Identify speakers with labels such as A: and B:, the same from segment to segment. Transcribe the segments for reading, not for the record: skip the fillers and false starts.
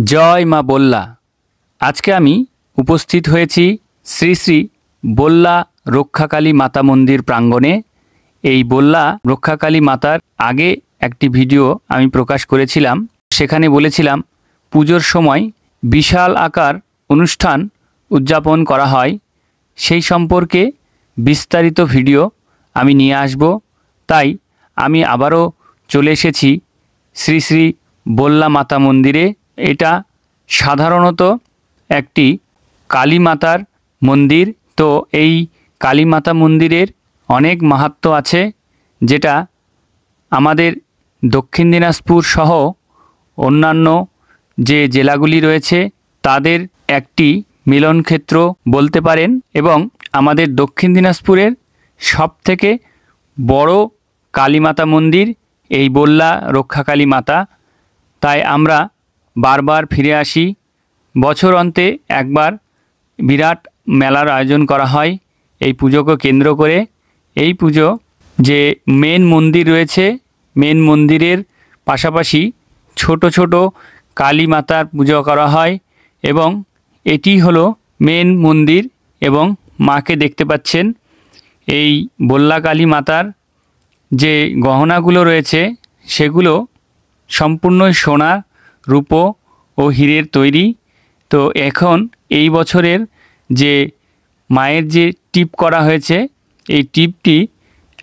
A: জয় মা বল্লা। আজকে আমি উপস্থিত হয়েছি শ্রী শ্রী বল্লা রক্ষাকালী মাতা মন্দির প্রাঙ্গণে। এই বল্লা রক্ষাকালী মাতার আগে একটি ভিডিও আমি প্রকাশ করেছিলাম। সেখানে বলেছিলাম পুজোর সময় বিশাল আকার অনুষ্ঠান উদযাপন করা হয়, সেই সম্পর্কে বিস্তারিত ভিডিও আমি নিয়ে আসব। তাই আমি আবারও চলে এসেছি শ্রী শ্রী বল্লা মাতা মন্দিরে। এটা সাধারণত একটি কালী মাতার মন্দির। তো এই কালী মাতা মন্দিরের অনেক মাহাত্ম্য আছে, যেটা আমাদের দক্ষিণ দিনাজপুর সহ অন্যান্য যে জেলাগুলি রয়েছে তাদের একটি মিলনক্ষেত্র বলতে পারেন। এবং আমাদের দক্ষিণ দিনাজপুরের সবথেকে বড় কালী মাতা মন্দির এই বল্লা রক্ষাকালী মাতা। তাই আমরা বারবার ফিরে আসি। বছর অন্তে একবার বিরাট মেলার আয়োজন করা হয় এই পুজোকে কেন্দ্র করে। এই পুজো যে মেন মন্দির রয়েছে, মেন মন্দিরের পাশাপাশি ছোট ছোট কালী মাতার পুজো করা হয় এবং এটি হলো মেন মন্দির। এবং মাকে দেখতে পাচ্ছেন, এই বল্লা কালী মাতার যে গহনাগুলো রয়েছে সেগুলো সম্পূর্ণই সোনা, রূপো ও হীরের তৈরি। তো এখন এই বছরের যে মায়ের যে টিপ করা হয়েছে, এই টিপটি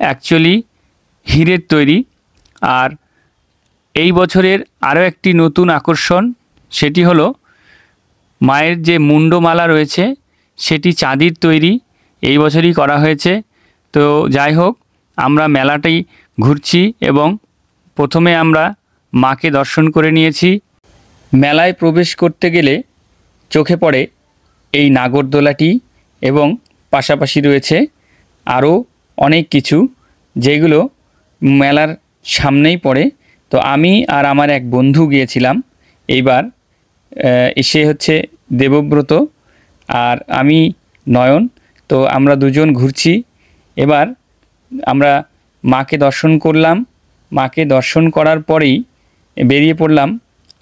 A: অ্যাকচুয়ালি হীরের তৈরি। আর এই বছরের আরও একটি নতুন আকর্ষণ, সেটি হলো মায়ের যে মুন্ডমালা রয়েছে সেটি চাঁদির তৈরি, এই বছরই করা হয়েছে। তো যাই হোক, আমরা মেলাটি ঘুরছি এবং প্রথমে আমরা মাকে দর্শন করে নিয়েছি। মেলায় প্রবেশ করতে গেলে চোখে পড়ে এই নাগরদোলাটি এবং পাশাপাশি রয়েছে আরও অনেক কিছু, যেগুলো মেলার সামনেই পড়ে। তো আমি আর আমার এক বন্ধু গিয়েছিলাম এইবার। সে হচ্ছে দেবব্রত আর আমি নয়ন। তো আমরা দুজন ঘুরছি। এবার আমরা মাকে দর্শন করলাম। মাকে দর্শন করার পরেই বেরিয়ে পড়লাম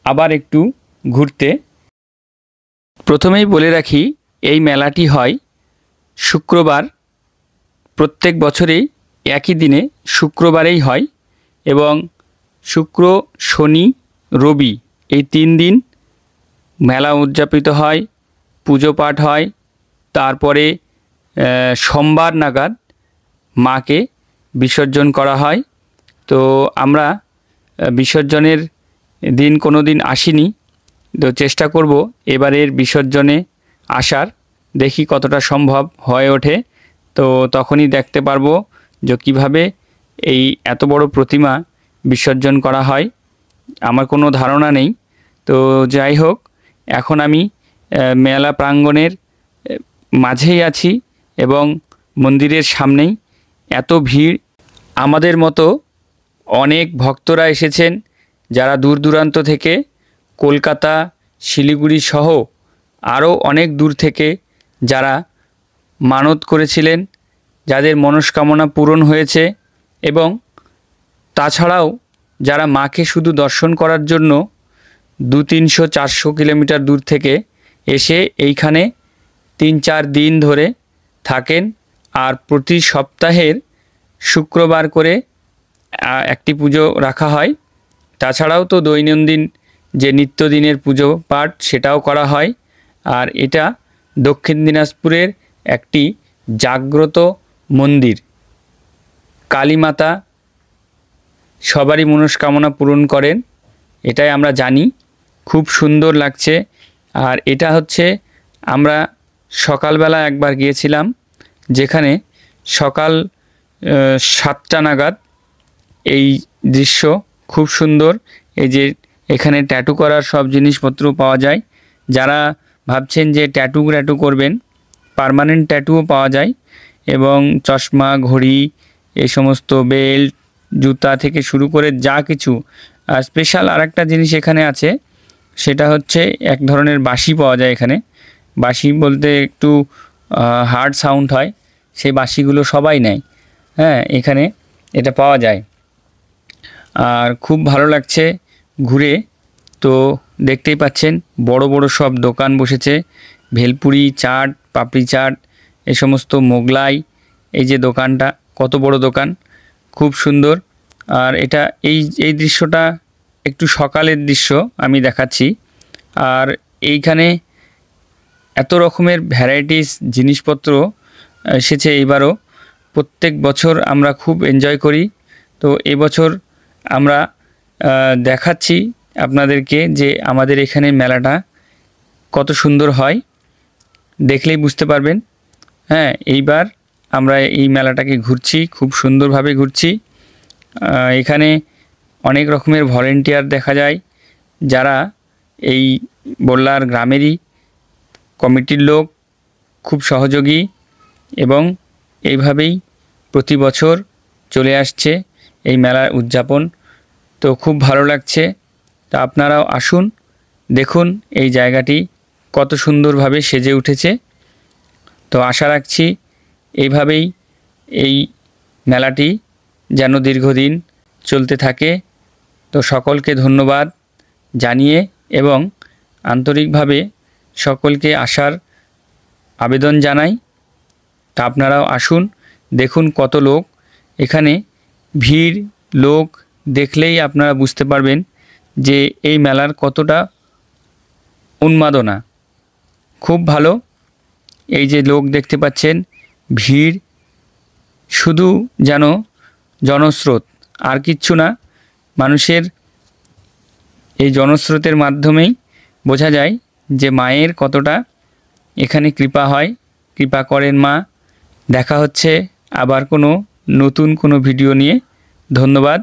A: আবার একটু ঘুরতে। প্রথমেই বলে রাখি, এই মেলাটি হয় শুক্রবার। প্রত্যেক বছরেই একই দিনে শুক্রবারেই হয় এবং শুক্র, শনি, রবি এই 3 দিন মেলা উদযাপিত হয়, পুজো পাঠ হয়। তারপরে সোমবার নাগাদ মাকে বিসর্জন করা হয়। তো আমরা বিসর্জনের দিন কোনো দিন আসিনি, তো চেষ্টা করব এবারের বিসর্জনে আসার। দেখি কতটা সম্ভব হয়ে ওঠে। তো তখনই দেখতে পারবো যে কীভাবে এই এত বড় প্রতিমা বিসর্জন করা হয়। আমার কোনো ধারণা নেই। তো যাই হোক, এখন আমি মেলা প্রাঙ্গণের মাঝেই আছি এবং মন্দিরের সামনেই এত ভিড়। আমাদের মতো অনেক ভক্তরা এসেছেন, যারা দূর দূরান্ত থেকে, কলকাতা, শিলিগুড়ি সহ আরও অনেক দূর থেকে যারা মানত করেছিলেন, যাদের মনস্কামনা পূরণ হয়েছে। এবং তাছাড়াও যারা মাকে শুধু দর্শন করার জন্য 200-300-400 কিলোমিটার দূর থেকে এসে এইখানে 3-4 দিন ধরে থাকেন। আর প্রতি সপ্তাহের শুক্রবার করে একটি পুজো রাখা হয়। তাছাড়াও তো দৈনন্দিন যে নিত্যদিনের পুজো পাঠ সেটাও করা হয়। আর এটা দক্ষিণ দিনাজপুরের একটি জাগ্রত মন্দির। কালী মাতা সবারই মনস্কামনা পূরণ করেন, এটাই আমরা জানি। খুব সুন্দর লাগছে। আর এটা হচ্ছে, আমরা সকালবেলা একবার গিয়েছিলাম, যেখানে সকাল 7টা নাগাদ এই দৃশ্য খুব সুন্দর। এই যে এখানে ট্যাটু করার সব জিনিসপত্র পাওয়া যায়। যারা ভাবছেন যে ট্যাটু করবেন, পার্মানেন্ট ট্যাটুও পাওয়া যায়। এবং চশমা, ঘড়ি, এই সমস্ত বেল্ট, জুতা থেকে শুরু করে যা কিছু। আর স্পেশাল আরেকটা জিনিস এখানে আছে, সেটা হচ্ছে এক ধরনের বাঁশি পাওয়া যায় এখানে। বাঁশি বলতে একটু হার্ড সাউন্ড হয়, সেই বাঁশিগুলো সবাই নেয়। হ্যাঁ, এখানে এটা পাওয়া যায়। আর খুব ভালো লাগছে ঘুরে। তো দেখতেই পাচ্ছেন বড় বড় সব দোকান বসেছে, ভেলপুরি, চাট, পাপড়ি চাট, এই সমস্ত মোগলাই। এই যে দোকানটা, কত বড় দোকান, খুব সুন্দর। আর এটা এই দৃশ্যটা একটু সকালের দৃশ্য আমি দেখাচ্ছি। আর এইখানে এত রকমের ভ্যারাইটিস জিনিসপত্র এসেছে এবারও। প্রত্যেক বছর আমরা খুব এনজয় করি। তো এবছর আমরা দেখাচ্ছি আপনাদেরকে যে আমাদের এখানে মেলাটা কত সুন্দর হয়, দেখলেই বুঝতে পারবেন। হ্যাঁ, এইবার আমরা এই মেলাটাকে ঘুরছি, খুব সুন্দরভাবে ঘুরছি। এখানে অনেক রকমের ভলেন্টিয়ার দেখা যায়, যারা এই বল্লার গ্রামেরই কমিটির লোক, খুব সহযোগী, এবং এইভাবেই প্রতি বছর চলে আসছে এই মেলার উদযাপন। তো খুব ভালো লাগছে। তা আপনারাও আসুন, দেখুন এই জায়গাটি কত সুন্দরভাবে সেজে উঠেছে। তো আশা রাখছি এইভাবেই এই মেলাটি যেন দীর্ঘদিন চলতে থাকে। তো সকলকে ধন্যবাদ জানিয়ে এবং আন্তরিকভাবে সকলকে আসার আবেদন জানাই। তা আপনারাও আসুন, দেখুন কত লোক এখানে, ভিড়, লোক দেখলেই আপনারা বুঝতে পারবেন যে এই মেলার কতটা উন্মাদনা। খুব ভালো। এই যে লোক দেখতে পাচ্ছেন, ভিড়, শুধু যেন জনস্রোত, আর কিচ্ছু না। মানুষের এই জনস্রোতের মাধ্যমেই বোঝা যায় যে মায়ের কতটা এখানে কৃপা হয়, কৃপা করেন মা। দেখা হচ্ছে আবার কোনো নতুন কোনো ভিডিও নিয়ে। ধন্যবাদ।